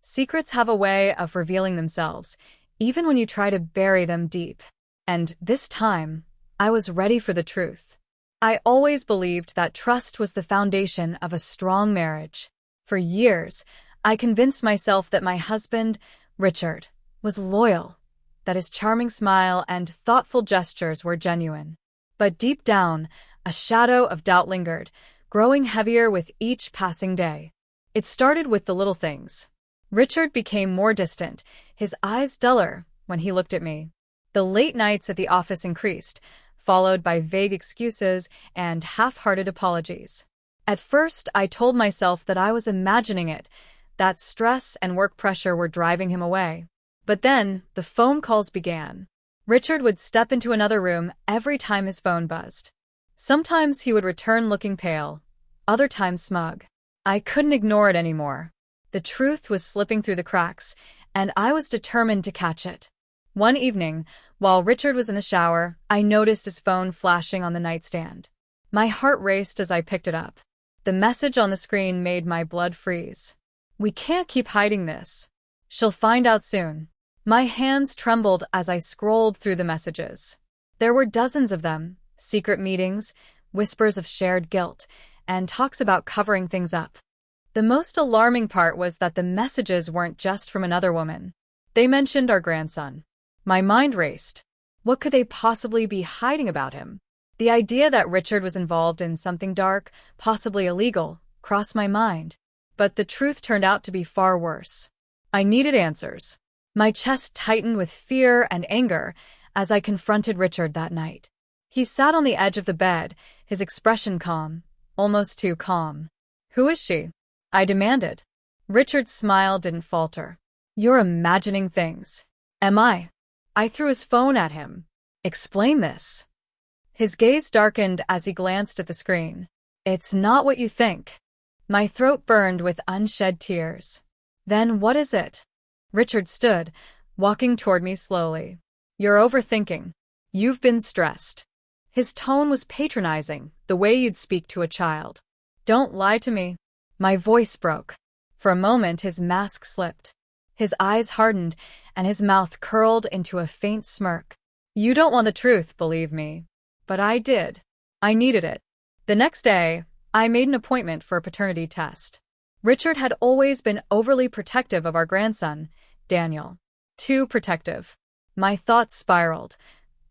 Secrets have a way of revealing themselves, even when you try to bury them deep. And this time, I was ready for the truth. I always believed that trust was the foundation of a strong marriage. For years, I convinced myself that my husband, Richard, was loyal, that his charming smile and thoughtful gestures were genuine. But deep down, a shadow of doubt lingered, growing heavier with each passing day. It started with the little things. Richard became more distant, his eyes duller when he looked at me. The late nights at the office increased, followed by vague excuses and half-hearted apologies. At first, I told myself that I was imagining it, that stress and work pressure were driving him away. But then, the phone calls began. Richard would step into another room every time his phone buzzed. Sometimes he would return looking pale, other times smug. I couldn't ignore it anymore. The truth was slipping through the cracks, and I was determined to catch it. One evening, while Richard was in the shower, I noticed his phone flashing on the nightstand. My heart raced as I picked it up. The message on the screen made my blood freeze. "We can't keep hiding this. She'll find out soon." My hands trembled as I scrolled through the messages. There were dozens of them, secret meetings, whispers of shared guilt, and talks about covering things up. The most alarming part was that the messages weren't just from another woman. They mentioned our grandson. My mind raced. What could they possibly be hiding about him? The idea that Richard was involved in something dark, possibly illegal, crossed my mind. But the truth turned out to be far worse. I needed answers. My chest tightened with fear and anger as I confronted Richard that night. He sat on the edge of the bed, his expression calm, almost too calm. "Who is she?" I demanded. Richard's smile didn't falter. "You're imagining things." "Am I?" I threw his phone at him. "Explain this." His gaze darkened as he glanced at the screen. "It's not what you think." My throat burned with unshed tears. "Then what is it?" Richard stood, walking toward me slowly. "You're overthinking. You've been stressed." His tone was patronizing, the way you'd speak to a child. "Don't lie to me." My voice broke. For a moment his mask slipped. His eyes hardened, and his mouth curled into a faint smirk. "You don't want the truth, believe me." But I did. I needed it. The next day, I made an appointment for a paternity test. Richard had always been overly protective of our grandson, Daniel. Too protective. My thoughts spiraled.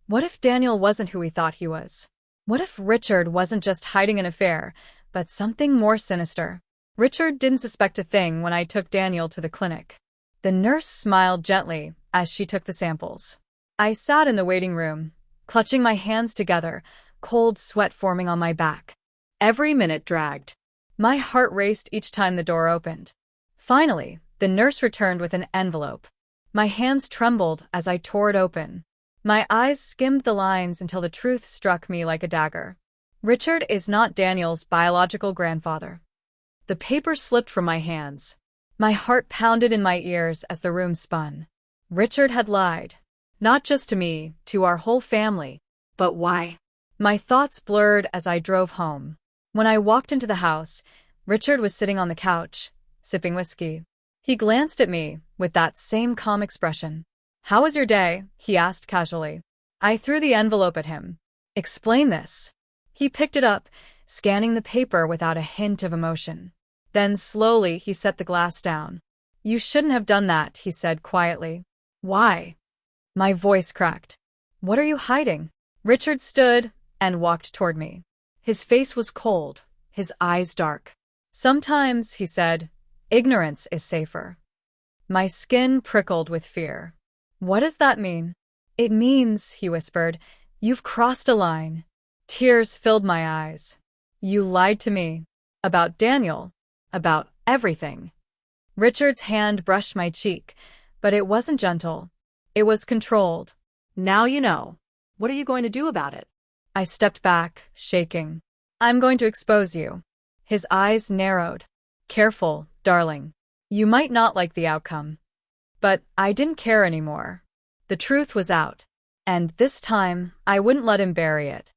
What if Daniel wasn't who we thought he was? What if Richard wasn't just hiding an affair, but something more sinister? Richard didn't suspect a thing when I took Daniel to the clinic. The nurse smiled gently as she took the samples. I sat in the waiting room, clutching my hands together, cold sweat forming on my back. Every minute dragged. My heart raced each time the door opened. Finally, the nurse returned with an envelope. My hands trembled as I tore it open. My eyes skimmed the lines until the truth struck me like a dagger. Richard is not Daniel's biological grandfather. The paper slipped from my hands. My heart pounded in my ears as the room spun. Richard had lied. Not just to me, to our whole family. But why? My thoughts blurred as I drove home. When I walked into the house, Richard was sitting on the couch, sipping whiskey. He glanced at me with that same calm expression. "How was your day?" he asked casually. I threw the envelope at him. "Explain this." He picked it up, scanning the paper without a hint of emotion. Then slowly he set the glass down. "You shouldn't have done that," he said quietly. "Why?" My voice cracked. "What are you hiding?" Richard stood and walked toward me. His face was cold, his eyes dark. "Sometimes," he said, "ignorance is safer." My skin prickled with fear. "What does that mean?" "It means," he whispered, "you've crossed a line." Tears filled my eyes. "You lied to me. About Daniel. About everything." Richard's hand brushed my cheek, but it wasn't gentle. It was controlled. "Now you know. What are you going to do about it?" I stepped back, shaking. "I'm going to expose you." His eyes narrowed. "Careful, darling. You might not like the outcome." But I didn't care anymore. The truth was out. And this time, I wouldn't let him bury it.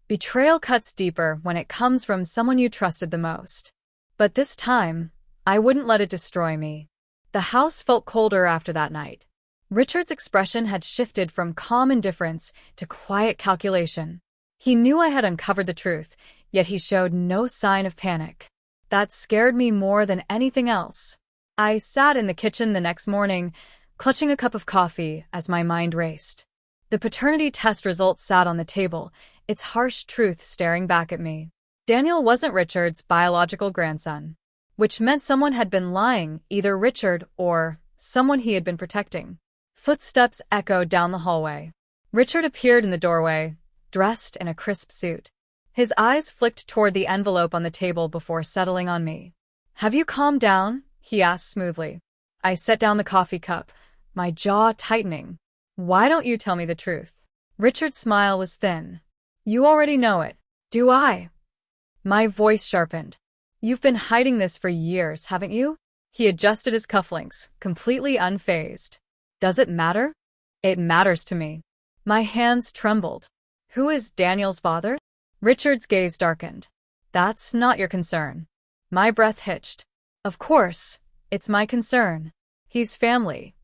Betrayal cuts deeper when it comes from someone you trusted the most. But this time, I wouldn't let it destroy me. The house felt colder after that night. Richard's expression had shifted from calm indifference to quiet calculation. He knew I had uncovered the truth, yet he showed no sign of panic. That scared me more than anything else. I sat in the kitchen the next morning, clutching a cup of coffee as my mind raced. The paternity test results sat on the table, its harsh truth staring back at me. Daniel wasn't Richard's biological grandson, which meant someone had been lying, either Richard or someone he had been protecting. Footsteps echoed down the hallway. Richard appeared in the doorway, dressed in a crisp suit. His eyes flicked toward the envelope on the table before settling on me. "Have you calmed down?" he asked smoothly. I set down the coffee cup, my jaw tightening. "Why don't you tell me the truth?" Richard's smile was thin. "You already know it. Do I?" My voice sharpened. "You've been hiding this for years, haven't you?" He adjusted his cufflinks, completely unfazed. "Does it matter?" "It matters to me." My hands trembled. "Who is Daniel's father?" Richard's gaze darkened. "That's not your concern." My breath hitched. "Of course, it's my concern. He's family."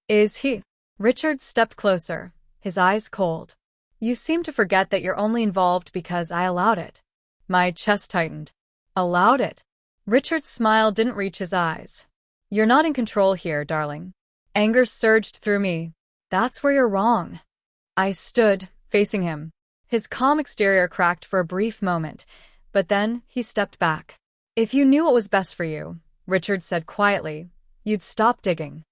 "Is he?" Richard stepped closer, his eyes cold. "You seem to forget that you're only involved because I allowed it." My chest tightened. "Allowed it?" Richard's smile didn't reach his eyes. "You're not in control here, darling." Anger surged through me. "That's where you're wrong." I stood, facing him. His calm exterior cracked for a brief moment, but then he stepped back. "If you knew what was best for you," Richard said quietly, "you'd stop digging."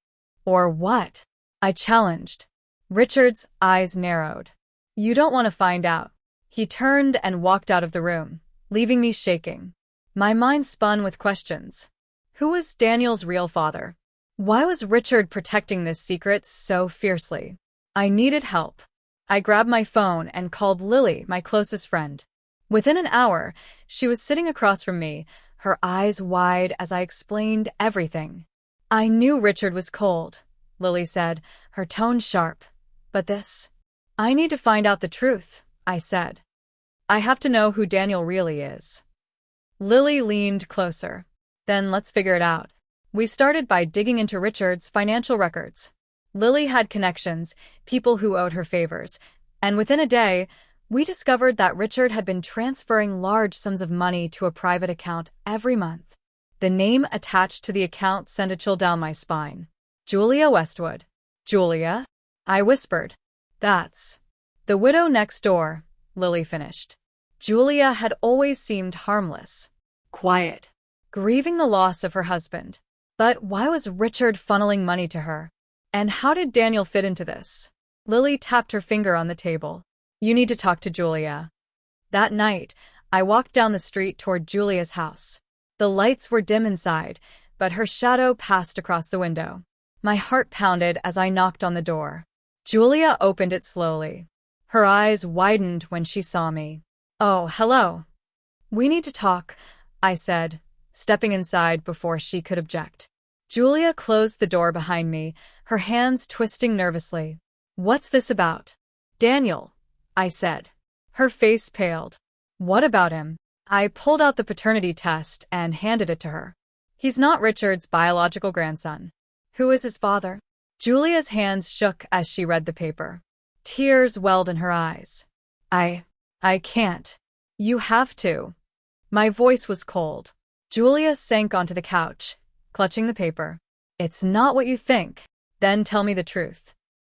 "Or what?" I challenged. Richard's eyes narrowed. "You don't want to find out." He turned and walked out of the room, leaving me shaking. My mind spun with questions. Who was Daniel's real father? Why was Richard protecting this secret so fiercely? I needed help. I grabbed my phone and called Lily, my closest friend. Within an hour, she was sitting across from me, her eyes wide as I explained everything. "I knew Richard was cold," Lily said, her tone sharp. "But this? I need to find out the truth," I said. "I have to know who Daniel really is." Lily leaned closer. "Then let's figure it out." We started by digging into Richard's financial records. Lily had connections, people who owed her favors, and within a day, we discovered that Richard had been transferring large sums of money to a private account every month. The name attached to the account sent a chill down my spine. Julia Westwood. "Julia?" I whispered. "That's the widow next door," Lily finished. Julia had always seemed harmless, quiet, grieving the loss of her husband. But why was Richard funneling money to her? And how did Daniel fit into this? Lily tapped her finger on the table. "You need to talk to Julia." That night, I walked down the street toward Julia's house. The lights were dim inside, but her shadow passed across the window. My heart pounded as I knocked on the door. Julia opened it slowly. Her eyes widened when she saw me. "Oh, hello." "We need to talk," I said, stepping inside before she could object. Julia closed the door behind me, her hands twisting nervously. "What's this about?" "Daniel," I said. Her face paled. "What about him?" I pulled out the paternity test and handed it to her. "He's not Richard's biological grandson." "Who is his father?" Julia's hands shook as she read the paper. Tears welled in her eyes. I can't." "You have to." My voice was cold. Julia sank onto the couch, clutching the paper. "It's not what you think." "Then tell me the truth."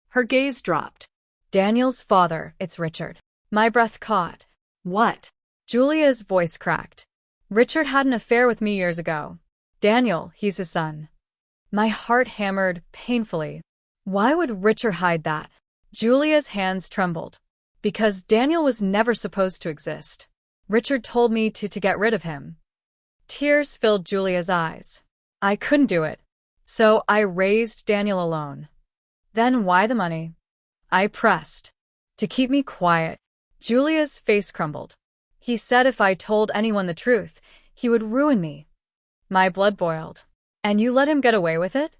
Her gaze dropped. "Daniel's father, it's Richard." My breath caught. "What?" Julia's voice cracked. "Richard had an affair with me years ago. Daniel, he's his son." My heart hammered painfully. Why would Richard hide that? Julia's hands trembled. "Because Daniel was never supposed to exist. Richard told me to get rid of him." Tears filled Julia's eyes. "I couldn't do it. So I raised Daniel alone." "Then why the money?" I pressed. "To keep me quiet." Julia's face crumbled. "He said if I told anyone the truth, he would ruin me." My blood boiled. "And you let him get away with it?"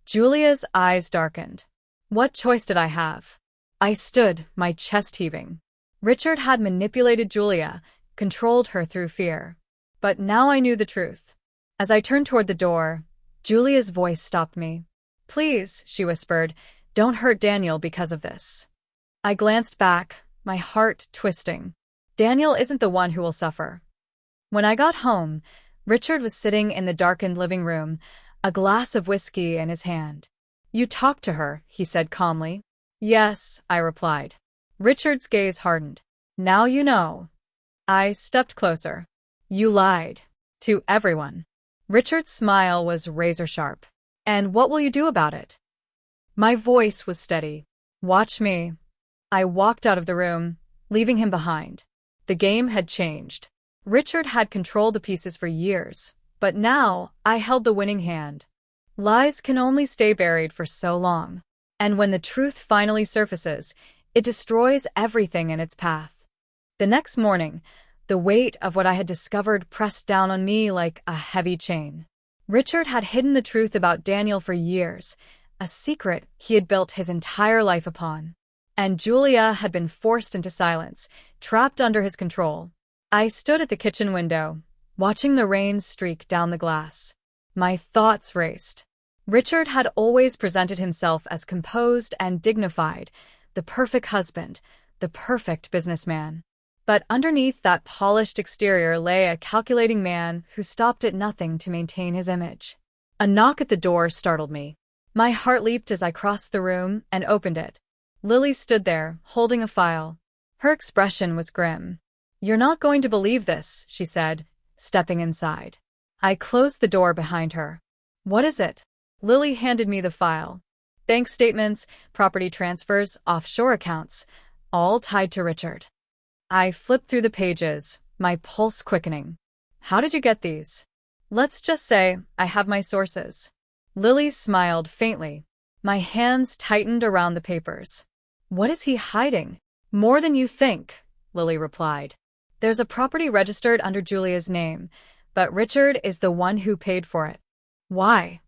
Julia's eyes darkened. What choice did I have? I stood, my chest heaving. Richard had manipulated Julia, controlled her through fear. But now I knew the truth. As I turned toward the door, Julia's voice stopped me. "Please," she whispered, "don't hurt Daniel because of this." I glanced back, my heart twisting. Daniel isn't the one who will suffer. When I got home, Richard was sitting in the darkened living room, a glass of whiskey in his hand. "You talked to her," he said calmly. "Yes," I replied. Richard's gaze hardened. "Now you know." I stepped closer. "You lied. To everyone." Richard's smile was razor-sharp. "And what will you do about it?" My voice was steady. "Watch me." I walked out of the room, leaving him behind. The game had changed. Richard had controlled the pieces for years, but now I held the winning hand. Lies can only stay buried for so long, and when the truth finally surfaces, it destroys everything in its path. The next morning, the weight of what I had discovered pressed down on me like a heavy chain. Richard had hidden the truth about Daniel for years, a secret he had built his entire life upon. And Julia had been forced into silence, trapped under his control. I stood at the kitchen window, watching the rain streak down the glass. My thoughts raced. Richard had always presented himself as composed and dignified, the perfect husband, the perfect businessman. But underneath that polished exterior lay a calculating man who stopped at nothing to maintain his image. A knock at the door startled me. My heart leaped as I crossed the room and opened it. Lily stood there, holding a file. Her expression was grim. "You're not going to believe this," she said, stepping inside. I closed the door behind her. "What is it?" Lily handed me the file. Bank statements, property transfers, offshore accounts, all tied to Richard. I flipped through the pages, my pulse quickening. "How did you get these?" "Let's just say I have my sources." Lily smiled faintly. My hands tightened around the papers. "What is he hiding?" "More than you think," Lily replied. "There's a property registered under Julia's name, but Richard is the one who paid for it." "Why?"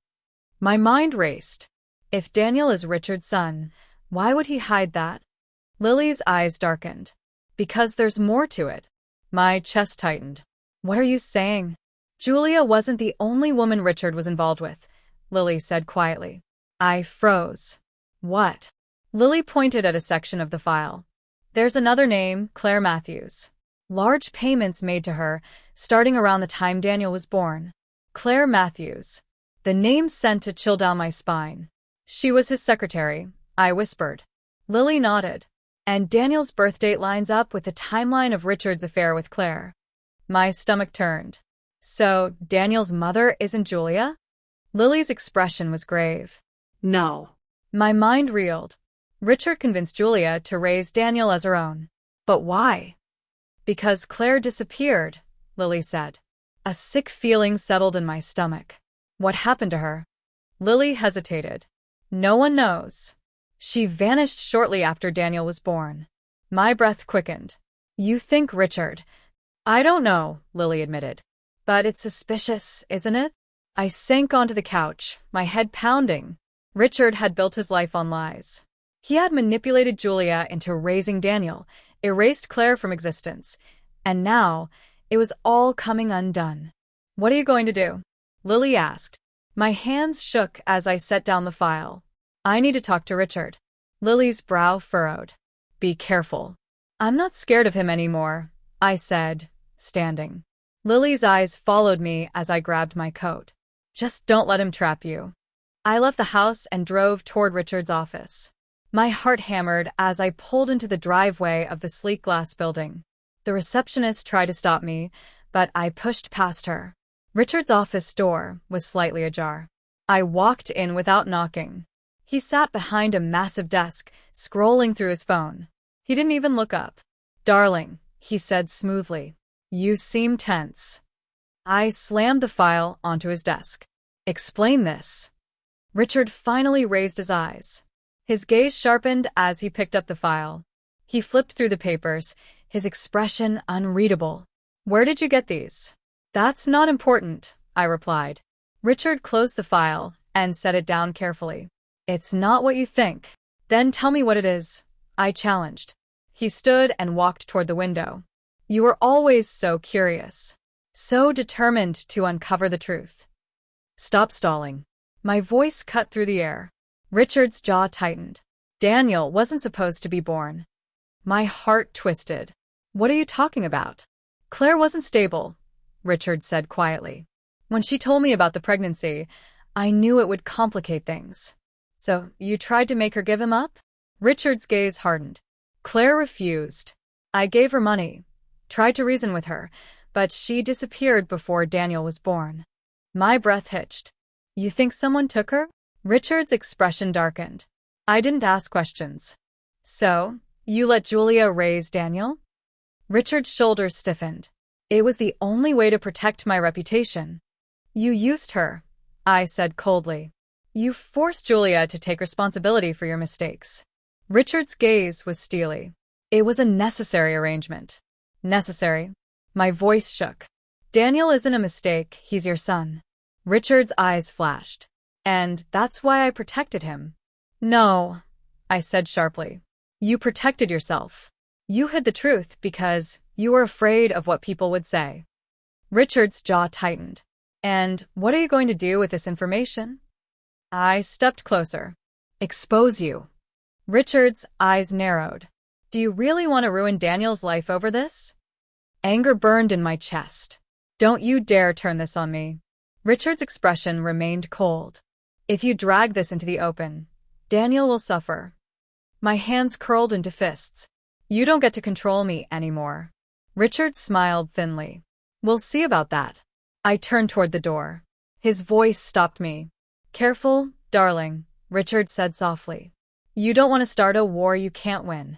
My mind raced. If Daniel is Richard's son, why would he hide that? Lily's eyes darkened. "Because there's more to it." My chest tightened. "What are you saying?" "Julia wasn't the only woman Richard was involved with," Lily said quietly. I froze. "What?" Lily pointed at a section of the file. "There's another name, Claire Matthews. Large payments made to her, starting around the time Daniel was born. Claire Matthews." The name sent a chill down my spine. "She was his secretary," I whispered. Lily nodded. "And Daniel's birth date lines up with the timeline of Richard's affair with Claire." My stomach turned. "So, Daniel's mother isn't Julia?" Lily's expression was grave. "No." My mind reeled. Richard convinced Julia to raise Daniel as her own. But why? "Because Claire disappeared," Lily said. A sick feeling settled in my stomach. "What happened to her?" Lily hesitated. "No one knows. She vanished shortly after Daniel was born." My breath quickened. "You think Richard—" "I don't know," Lily admitted. "But it's suspicious, isn't it?" I sank onto the couch, my head pounding. Richard had built his life on lies. He had manipulated Julia into raising Daniel, erased Claire from existence, and now it was all coming undone. "What are you going to do?" Lily asked. My hands shook as I set down the file. "I need to talk to Richard." Lily's brow furrowed. "Be careful." "I'm not scared of him anymore," I said, standing. Lily's eyes followed me as I grabbed my coat. "Just don't let him trap you." I left the house and drove toward Richard's office. My heart hammered as I pulled into the driveway of the sleek glass building. The receptionist tried to stop me, but I pushed past her. Richard's office door was slightly ajar. I walked in without knocking. He sat behind a massive desk, scrolling through his phone. He didn't even look up. "Darling," he said smoothly, "you seem tense." I slammed the file onto his desk. "Explain this." Richard finally raised his eyes. His gaze sharpened as he picked up the file. He flipped through the papers, his expression unreadable. "Where did you get these?" "That's not important," I replied. Richard closed the file and set it down carefully. "It's not what you think." "Then tell me what it is," I challenged. He stood and walked toward the window. "You were always so curious, so determined to uncover the truth." "Stop stalling." My voice cut through the air. Richard's jaw tightened. Daniel wasn't supposed to be born. My heart twisted. What are you talking about? Claire wasn't stable, Richard said quietly. When she told me about the pregnancy, I knew it would complicate things. So, you tried to make her give him up? Richard's gaze hardened. Claire refused. I gave her money, tried to reason with her, but she disappeared before Daniel was born. My breath hitched. You think someone took her? Richard's expression darkened. I didn't ask questions. So, you let Julia raise Daniel? Richard's shoulders stiffened. It was the only way to protect my reputation. You used her, I said coldly. You forced Julia to take responsibility for your mistakes. Richard's gaze was steely. It was a necessary arrangement. Necessary. My voice shook. Daniel isn't a mistake, he's your son. Richard's eyes flashed. And that's why I protected him. No, I said sharply. You protected yourself. You hid the truth because you were afraid of what people would say. Richard's jaw tightened. And what are you going to do with this information? I stepped closer. Expose you. Richard's eyes narrowed. Do you really want to ruin Daniel's life over this? Anger burned in my chest. Don't you dare turn this on me. Richard's expression remained cold. If you drag this into the open, Daniel will suffer. My hands curled into fists. You don't get to control me anymore. Richard smiled thinly. We'll see about that. I turned toward the door. His voice stopped me. Careful, darling, Richard said softly. You don't want to start a war you can't win.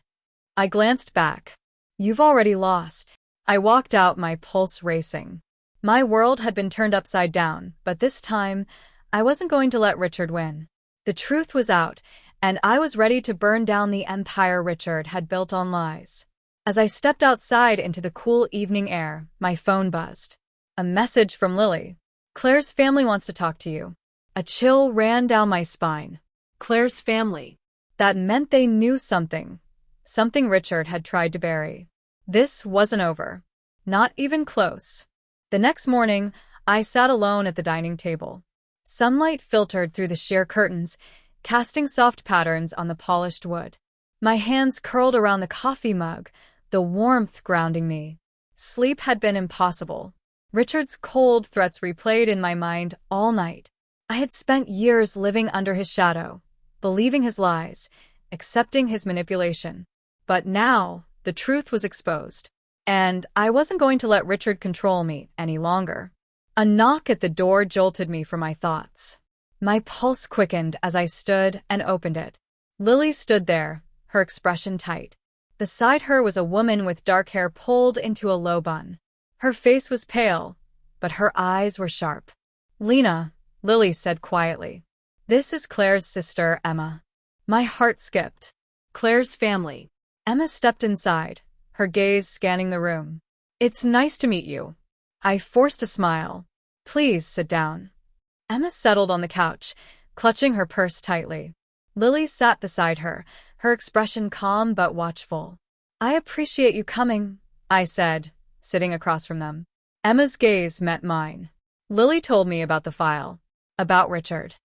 I glanced back. You've already lost. I walked out, my pulse racing. My world had been turned upside down, but this time, I wasn't going to let Richard win. The truth was out, and I was ready to burn down the empire Richard had built on lies. As I stepped outside into the cool evening air, my phone buzzed. A message from Lily. Claire's family wants to talk to you. A chill ran down my spine. Claire's family. That meant they knew something. Something Richard had tried to bury. This wasn't over. Not even close. The next morning, I sat alone at the dining table. Sunlight filtered through the sheer curtains, casting soft patterns on the polished wood. My hands curled around the coffee mug, the warmth grounding me. Sleep had been impossible. Richard's cold threats replayed in my mind all night. I had spent years living under his shadow, believing his lies, accepting his manipulation. But now, the truth was exposed. And I wasn't going to let Richard control me any longer. A knock at the door jolted me from my thoughts. My pulse quickened as I stood and opened it. Lily stood there, her expression tight. Beside her was a woman with dark hair pulled into a low bun. Her face was pale, but her eyes were sharp. Lena, Lily said quietly. This is Claire's sister, Emma. My heart skipped. Claire's family. Emma stepped inside, her gaze scanning the room. It's nice to meet you. I forced a smile. Please sit down. Emma settled on the couch, clutching her purse tightly. Lily sat beside her, her expression calm but watchful. I appreciate you coming, I said, sitting across from them. Emma's gaze met mine. Lily told me about the file. About Richard.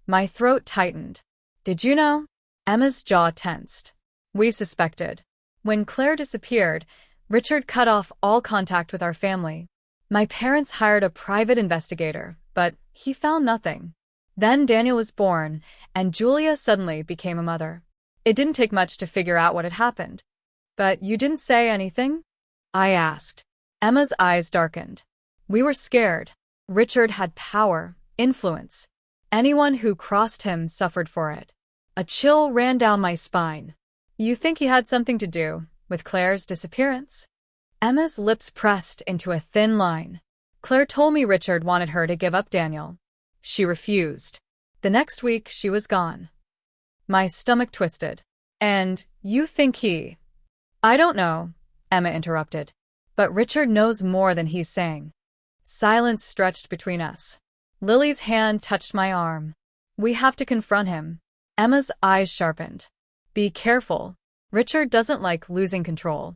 My throat tightened. Did you know? Emma's jaw tensed. We suspected. When Claire disappeared, Richard cut off all contact with our family. My parents hired a private investigator, but he found nothing. Then Daniel was born, and Julia suddenly became a mother. It didn't take much to figure out what had happened. But you didn't say anything? I asked. Emma's eyes darkened. We were scared. Richard had power, influence. Anyone who crossed him suffered for it. A chill ran down my spine. You think he had something to do with Claire's disappearance? Emma's lips pressed into a thin line. Claire told me Richard wanted her to give up Daniel. She refused. The next week, she was gone. My stomach twisted. And you think he... I don't know, Emma interrupted. But Richard knows more than he's saying. Silence stretched between us. Lily's hand touched my arm. We have to confront him. Emma's eyes sharpened. Be careful. Richard doesn't like losing control.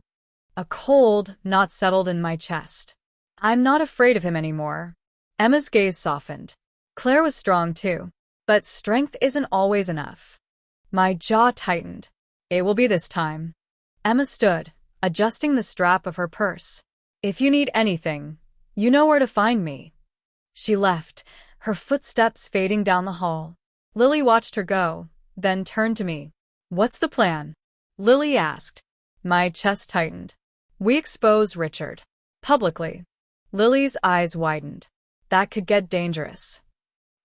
A cold knot settled in my chest. I'm not afraid of him anymore. Emma's gaze softened. Claire was strong too. But strength isn't always enough. My jaw tightened. It will be this time. Emma stood, adjusting the strap of her purse. If you need anything, you know where to find me. She left, her footsteps fading down the hall. Lily watched her go, then turned to me. What's the plan? Lily asked. My chest tightened. We expose Richard. Publicly. Lily's eyes widened. That could get dangerous.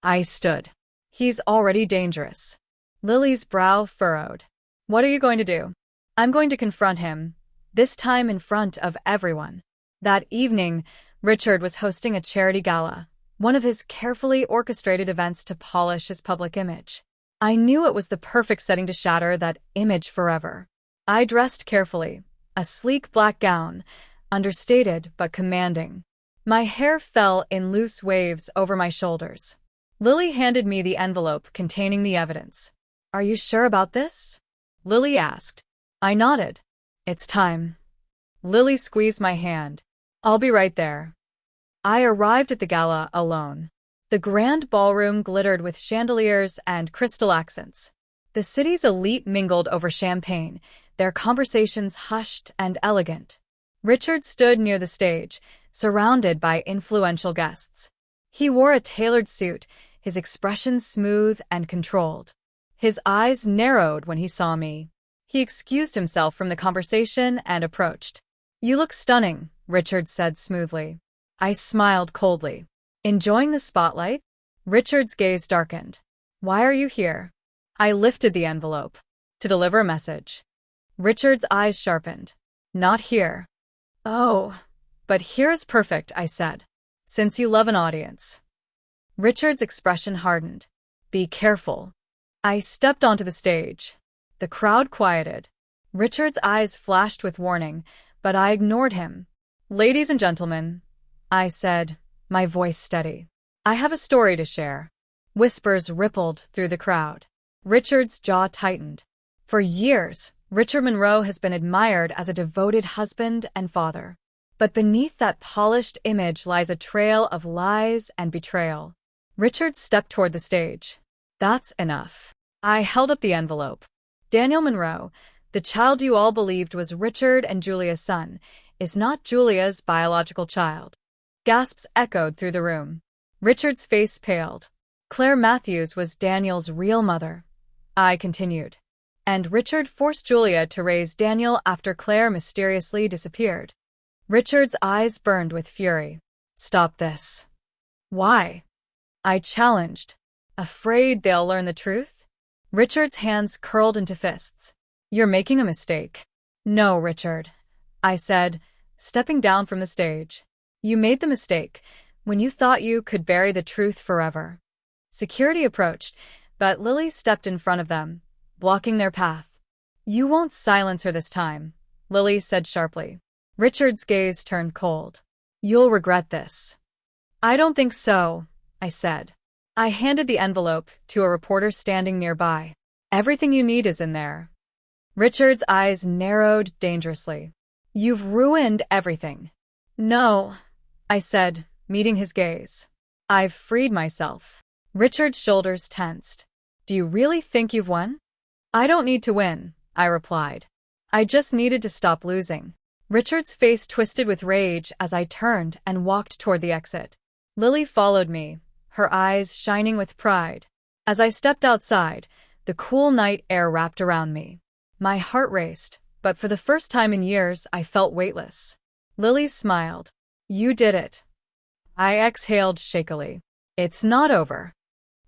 I stood. He's already dangerous. Lily's brow furrowed. What are you going to do? I'm going to confront him, this time in front of everyone. That evening, Richard was hosting a charity gala, one of his carefully orchestrated events to polish his public image. I knew it was the perfect setting to shatter that image forever. I dressed carefully, a sleek black gown, understated but commanding. My hair fell in loose waves over my shoulders. Lily handed me the envelope containing the evidence. Are you sure about this? Lily asked. I nodded. It's time. Lily squeezed my hand. I'll be right there. I arrived at the gala alone. The grand ballroom glittered with chandeliers and crystal accents. The city's elite mingled over champagne, their conversations hushed and elegant. Richard stood near the stage, surrounded by influential guests. He wore a tailored suit, his expression smooth and controlled. His eyes narrowed when he saw me. He excused himself from the conversation and approached. You look stunning, Richard said smoothly. I smiled coldly. Enjoying the spotlight? Richard's gaze darkened. Why are you here? I lifted the envelope. To deliver a message. Richard's eyes sharpened. Not here. Oh, but here is perfect, I said. Since you love an audience. Richard's expression hardened. Be careful. I stepped onto the stage. The crowd quieted. Richard's eyes flashed with warning, but I ignored him. Ladies and gentlemen, I said, my voice steady. I have a story to share. Whispers rippled through the crowd. Richard's jaw tightened. For years, Richard Monroe has been admired as a devoted husband and father. But beneath that polished image lies a trail of lies and betrayal. Richard stepped toward the stage. That's enough. I held up the envelope. Daniel Monroe, the child you all believed was Richard and Julia's son, is not Julia's biological child. Gasps echoed through the room. Richard's face paled. Claire Matthews was Daniel's real mother. I continued. And Richard forced Julia to raise Daniel after Claire mysteriously disappeared. Richard's eyes burned with fury. Stop this. Why? I challenged. Afraid they'll learn the truth? Richard's hands curled into fists. You're making a mistake. No, Richard, I said, stepping down from the stage. You made the mistake when you thought you could bury the truth forever. Security approached, but Lily stepped in front of them, blocking their path. You won't silence her this time, Lily said sharply. Richard's gaze turned cold. You'll regret this. I don't think so, I said. I handed the envelope to a reporter standing nearby. Everything you need is in there. Richard's eyes narrowed dangerously. You've ruined everything. No, I said, meeting his gaze. I've freed myself. Richard's shoulders tensed. Do you really think you've won? I don't need to win, I replied. I just needed to stop losing. Richard's face twisted with rage as I turned and walked toward the exit. Lily followed me, her eyes shining with pride. As I stepped outside, the cool night air wrapped around me. My heart raced, but for the first time in years, I felt weightless. Lily smiled. You did it. I exhaled shakily. It's not over.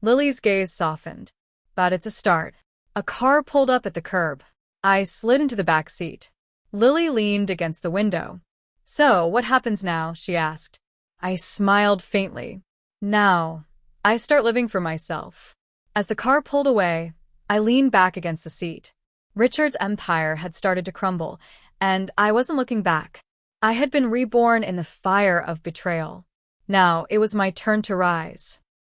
Lily's gaze softened. But it's a start. A car pulled up at the curb. I slid into the back seat. Lily leaned against the window. So, what happens now? She asked. I smiled faintly. Now, I start living for myself. As the car pulled away, I leaned back against the seat. Richard's empire had started to crumble, and I wasn't looking back. I had been reborn in the fire of betrayal. Now, it was my turn to rise.